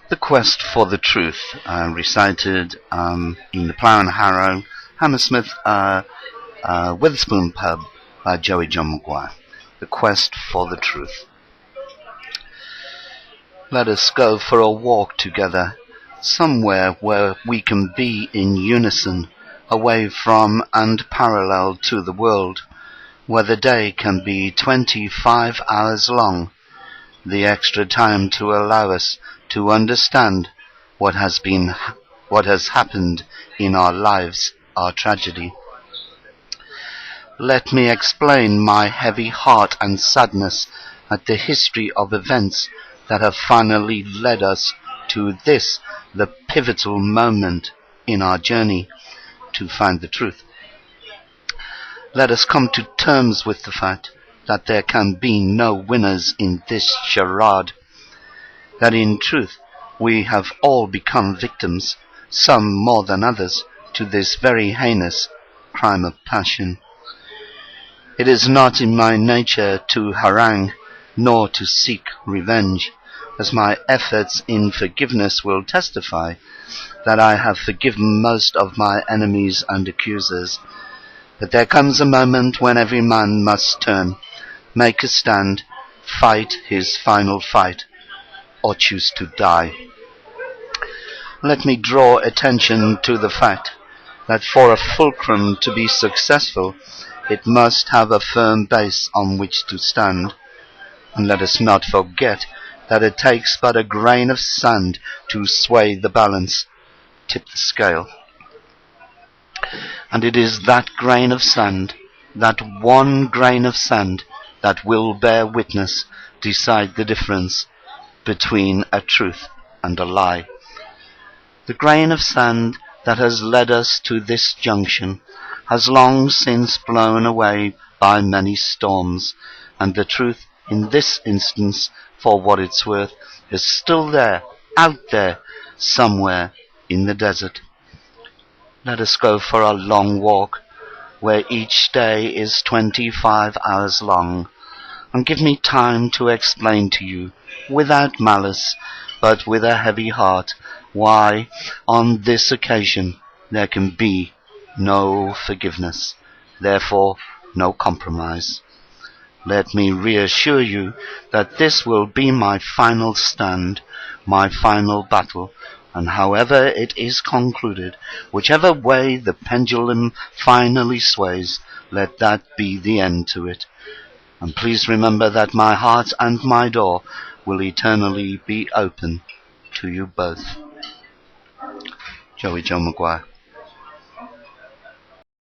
The Quest for the Truth, recited in the Plough and Harrow, Hammersmith, Witherspoon pub by Joey John Maguire. The Quest for the Truth. Let us go for a walk together, somewhere where we can be in unison, away from and parallel to the world, where the day can be 25 hours long, the extra time to allow us to understand what has happened in our lives, our tragedy. Let me explain my heavy heart and sadness at the history of events that have finally led us to this, the pivotal moment in our journey to find the truth. Let us come to terms with the fact that there can be no winners in this charade, that in truth we have all become victims, some more than others, to this very heinous crime of passion. It is not in my nature to harangue, nor to seek revenge, as my efforts in forgiveness will testify, that I have forgiven most of my enemies and accusers. But there comes a moment when every man must turn, make a stand, fight his final fight, or choose to die. Let me draw attention to the fact that for a fulcrum to be successful, it must have a firm base on which to stand. And let us not forget that it takes but a grain of sand to sway the balance, tip the scale. And it is that grain of sand, that one grain of sand, that will bear witness, decide the difference between a truth and a lie. The grain of sand that has led us to this junction has long since blown away by many storms, and the truth in this instance, for what it's worth, is still there, out there, somewhere in the desert. Let us go for a long walk, where each day is 25 hours long, and give me time to explain to you, without malice, but with a heavy heart, why, on this occasion, there can be no forgiveness, therefore no compromise. Let me reassure you that this will be my final stand, my final battle, and however it is concluded, whichever way the pendulum finally sways, let that be the end to it. And please remember that my heart and my door will eternally be open to you both. Joey John Maguire.